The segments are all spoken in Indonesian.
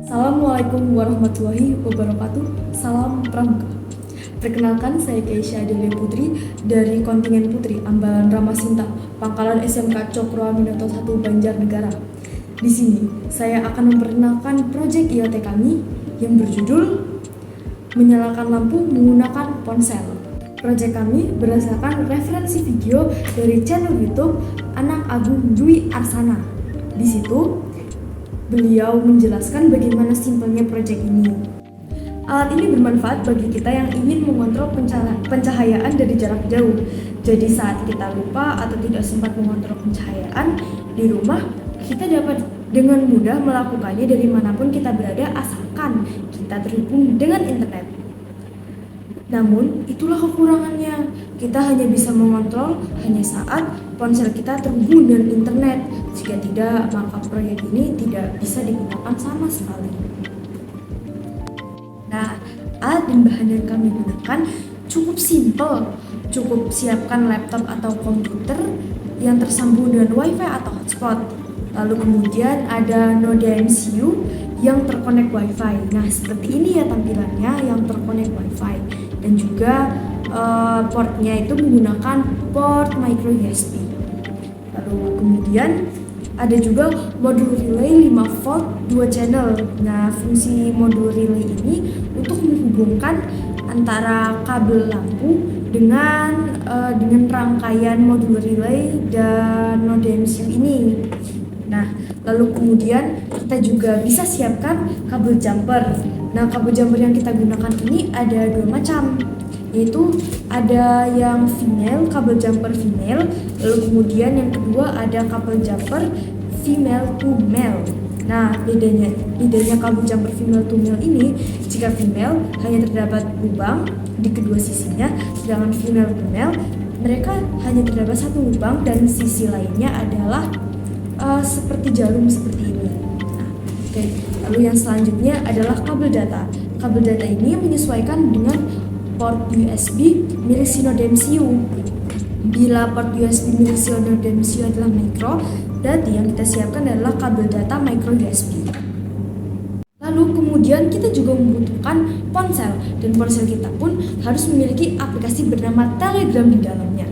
Assalamualaikum warahmatullahi wabarakatuh. Salam Pramuka. Perkenalkan, saya Keisha Adelia Putri dari kontingen Putri Ambalan Ramasinta, Pangkalan SMK Cokro Aminoto 1 Banjarnegara. Di sini saya akan memperkenalkan proyek IoT kami yang berjudul Menyalakan Lampu Menggunakan Ponsel. Proyek kami berdasarkan referensi video dari channel YouTube Anak Agung Dwi Arsana. Di situ beliau menjelaskan bagaimana simpelnya proyek ini. Alat ini bermanfaat bagi kita yang ingin mengontrol pencahayaan dari jarak jauh. Jadi saat kita lupa atau tidak sempat mengontrol pencahayaan di rumah, kita dapat dengan mudah melakukannya dari manapun kita berada asalkan kita terhubung dengan internet. Namun, itulah kekurangannya. Kita hanya bisa mengontrol hanya saat ponsel kita terhubung dengan internet. Jika tidak, maka proyek ini tidak bisa digunakan sama sekali. Nah, alat dan bahan yang kami gunakan cukup simpel. Cukup siapkan laptop atau komputer yang tersambung dengan WiFi atau hotspot. Lalu kemudian ada Noda MCU yang terkonek WiFi. Nah, seperti ini ya tampilannya yang terkonek WiFi. Dan juga portnya itu menggunakan port micro USB. Lalu kemudian ada juga modul relay 5 volt 2 channel. Nah, fungsi modul relay ini untuk menghubungkan antara kabel lampu dengan rangkaian modul relay dan Noda MCU ini. Nah, lalu kemudian kita juga bisa siapkan kabel jumper. Nah, kabel jumper yang kita gunakan ini ada 2 macam, yaitu ada yang female, kabel jumper female, lalu kemudian yang kedua ada kabel jumper female to male. Nah, bedanya kabel jumper female to male ini, jika female hanya terdapat lubang di kedua sisinya, sedangkan female to male mereka hanya terdapat satu lubang dan sisi lainnya adalah seperti jarum seperti ini. Nah, oke. Lalu yang selanjutnya adalah kabel data. Kabel data ini menyesuaikan dengan port USB milik si Noda MCU. Bila port USB milik si Noda MCU adalah micro, berarti yang kita siapkan adalah kabel data micro USB. Lalu kemudian kita juga membutuhkan ponsel, dan ponsel kita pun harus memiliki aplikasi bernama Telegram di dalamnya.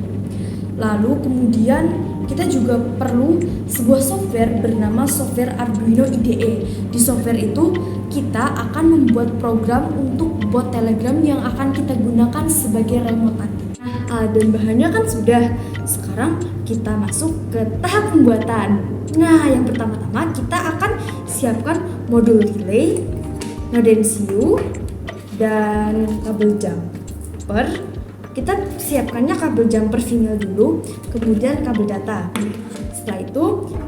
Lalu kemudian kita juga perlu sebuah software bernama software Arduino IDE. Di software itu kita akan membuat program untuk bot Telegram yang akan kita gunakan sebagai remote nanti. Nah, dan bahannya kan sudah. Sekarang kita masuk ke tahap pembuatan. Nah, yang pertama-tama kita akan siapkan modul relay, Noda MCU, dan kabel jumper. Kita siapkannya kabel jumper female dulu, kemudian kabel data. Setelah itu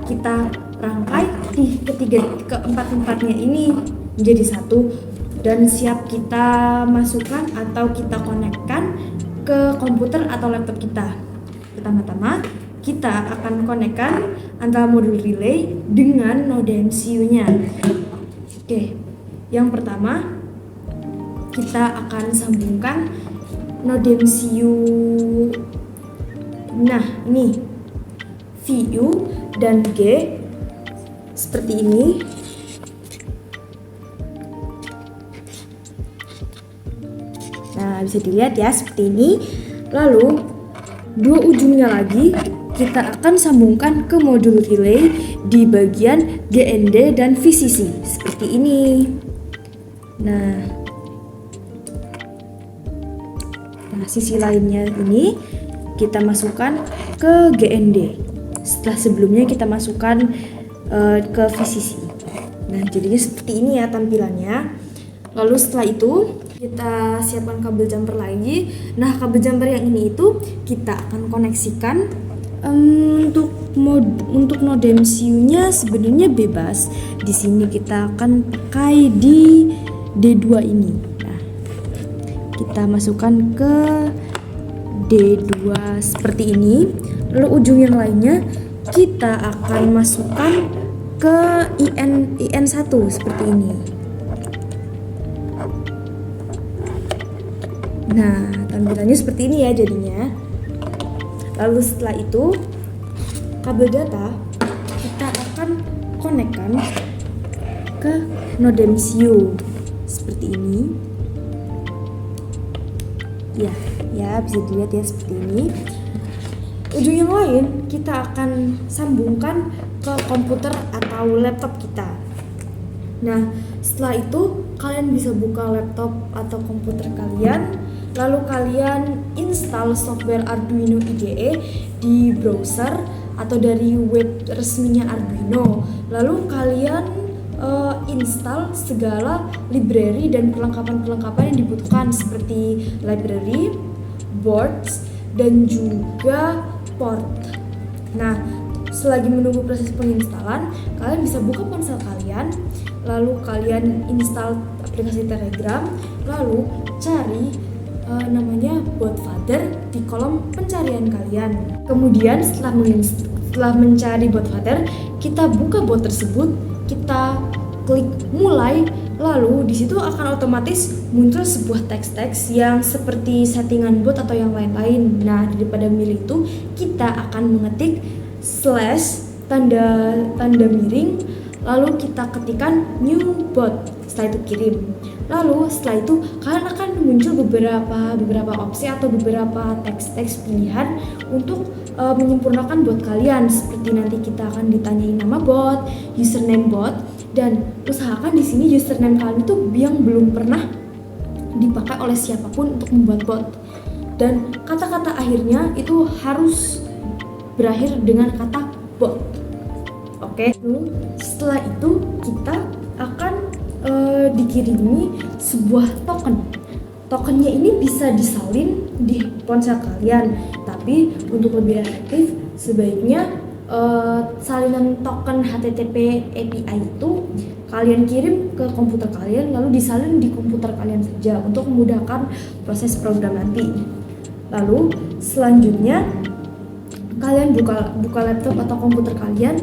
kita rangkai keempat-empatnya ini menjadi satu dan siap kita masukkan atau kita konekkan ke komputer atau laptop kita. Pertama-tama kita akan konekkan antara modul relay dengan Noda MCU-nya. Oke, yang pertama kita akan sambungkan Noda MCU. Nah, ini VU dan G seperti ini. Nah, bisa dilihat ya seperti ini. Lalu dua ujungnya lagi kita akan sambungkan ke modul relay di bagian GND dan VCC seperti ini. Nah, sisi lainnya ini kita masukkan ke GND. Setelah sebelumnya kita masukkan ke VCC. Nah, jadinya seperti ini ya tampilannya. Lalu setelah itu kita siapkan kabel jumper lagi. Nah, kabel jumper yang ini itu kita akan koneksikan untuk Noda MCU-nya sebenarnya bebas. Di sini kita akan pakai di D2 ini. Kita masukkan ke D2 seperti ini. Lalu ujung yang lainnya kita akan masukkan ke IN1 seperti ini. Nah, tampilannya seperti ini ya jadinya. Lalu setelah itu kabel data kita akan konekkan ke Nodemsio seperti ini. Ya bisa dilihat ya seperti ini. Ujung yang lain kita akan sambungkan ke komputer atau laptop kita. Nah, setelah itu kalian bisa buka laptop atau komputer kalian, lalu kalian install software Arduino IDE di browser atau dari web resminya Arduino. Lalu kalian install segala library dan perlengkapan-perlengkapan yang dibutuhkan seperti library, boards, dan juga port. Nah, selagi menunggu proses penginstalan, kalian bisa buka ponsel kalian, lalu kalian install aplikasi Telegram, lalu cari namanya Botfather di kolom pencarian kalian. Kemudian setelah mencari Botfather, kita buka bot tersebut, kita klik mulai. Lalu di situ akan otomatis muncul sebuah teks-teks yang seperti settingan bot atau yang lain-lain. Nah, daripada milih itu, kita akan mengetik / tanda miring, lalu kita ketikkan new bot. Setelah itu kirim. Lalu setelah itu kalian akan muncul beberapa opsi atau beberapa teks-teks pilihan untuk menyempurnakan bot kalian. Seperti nanti kita akan ditanyain nama bot, username bot, dan usahakan di sini username kalian itu yang belum pernah dipakai oleh siapapun untuk membuat bot. Dan kata-kata akhirnya itu harus berakhir dengan kata bot. Oke. Setelah itu kita akan dikirimi sebuah token. Tokennya ini bisa disalin di ponsel kalian, tapi untuk lebih efektif sebaiknya salinan token HTTP API itu kalian kirim ke komputer kalian, lalu disalin di komputer kalian saja untuk memudahkan proses program nanti. Lalu selanjutnya kalian buka laptop atau komputer kalian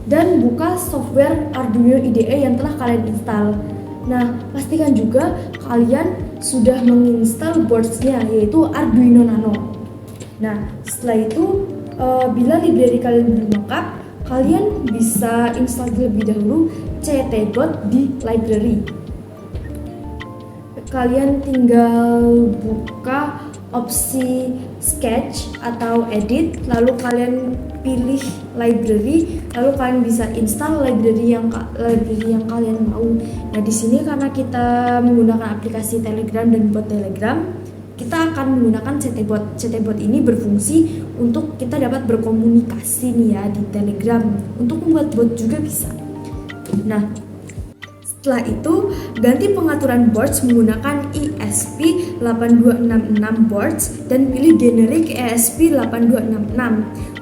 dan buka software Arduino IDE yang telah kalian install. Nah, pastikan juga kalian sudah menginstal boards-nya, yaitu Arduino Nano. Nah, setelah itu bila library kalian belum lengkap, kalian bisa install terlebih dahulu CTBot di library. Kalian tinggal buka opsi sketch atau edit, lalu kalian pilih library, lalu kalian bisa install library yang kalian mau. Nah, di sini karena kita menggunakan aplikasi Telegram dan bot Telegram, kita akan menggunakan CTBot. CTBot ini berfungsi untuk kita dapat berkomunikasi nih ya di Telegram. Untuk membuat bot juga bisa. Nah, setelah itu ganti pengaturan boards menggunakan ESP8266 boards dan pilih generic ESP8266.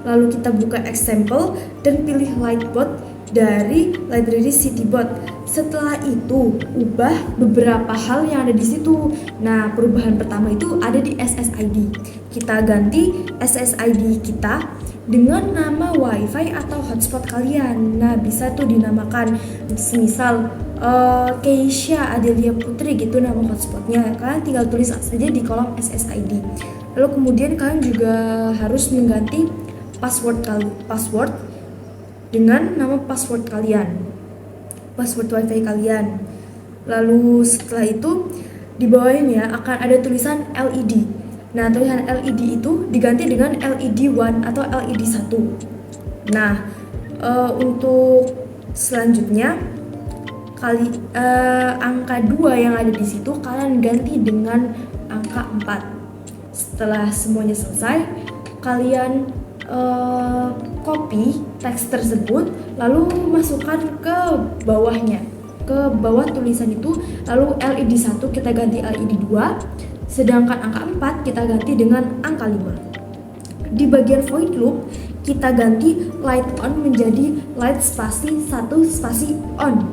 Lalu kita buka example dan pilih Lightbot dari library CTBot. Setelah itu ubah beberapa hal yang ada di situ. Nah, perubahan pertama itu ada di SSID. Kita ganti SSID kita dengan nama WiFi atau hotspot kalian. Nah, bisa tuh dinamakan semisal Keisha Adelia Putri gitu nama hotspotnya. Kalian tinggal tulis saja di kolom SSID. Lalu kemudian kalian juga harus mengganti password dengan nama password kalian, password WiFi kalian. Lalu setelah itu di bawahnya akan ada tulisan LED. Nah, tulisan LED itu diganti dengan LED 1 atau LED 1. Nah, untuk selanjutnya angka 2 yang ada di situ kalian ganti dengan angka 4. Setelah semuanya selesai, kalian copy teks tersebut lalu masukkan ke bawahnya, ke bawah tulisan itu. Lalu LED 1 kita ganti LED 2, sedangkan angka 4 kita ganti dengan angka 5. Di bagian void loop kita ganti light on menjadi light spasi 1 spasi on.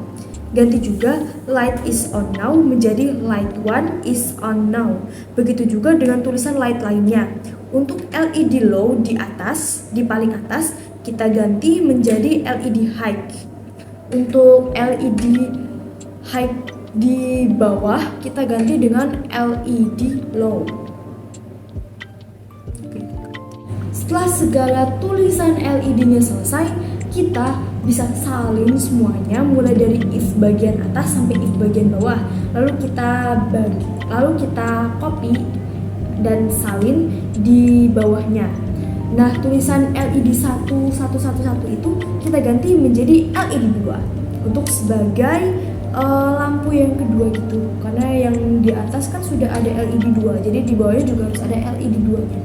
Ganti juga light is on now menjadi light 1 is on now. Begitu juga dengan tulisan light lainnya. Untuk LED low di atas, di paling atas, kita ganti menjadi LED high. Untuk LED high di bawah, kita ganti dengan LED low. Setelah segala tulisan LED-nya selesai, kita bisa salin semuanya mulai dari if bagian atas sampai if bagian bawah. Lalu kita copy dan salin di bawahnya. Nah, tulisan LED 1111 itu kita ganti menjadi LED 2 untuk sebagai lampu yang kedua gitu. Karena yang di atas kan sudah ada LED 2, jadi di bawahnya juga harus ada LED 2-nya.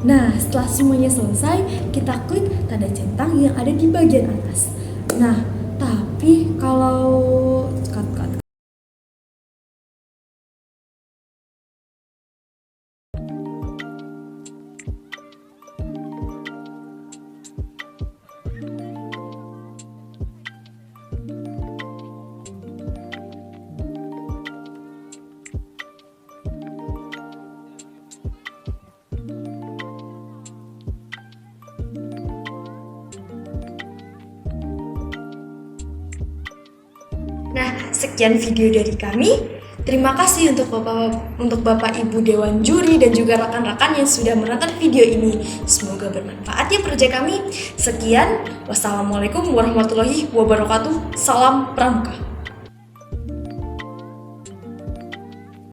Nah, setelah semuanya selesai, kita klik tanda centang yang ada di bagian atas. Nah, tapi kalau Nah, sekian video dari kami. Terima kasih untuk Bapak Ibu Dewan Juri dan juga rekan-rekan yang sudah menonton video ini. Semoga bermanfaat ya kerja kami. Sekian, wassalamualaikum warahmatullahi wabarakatuh. Salam Pramuka.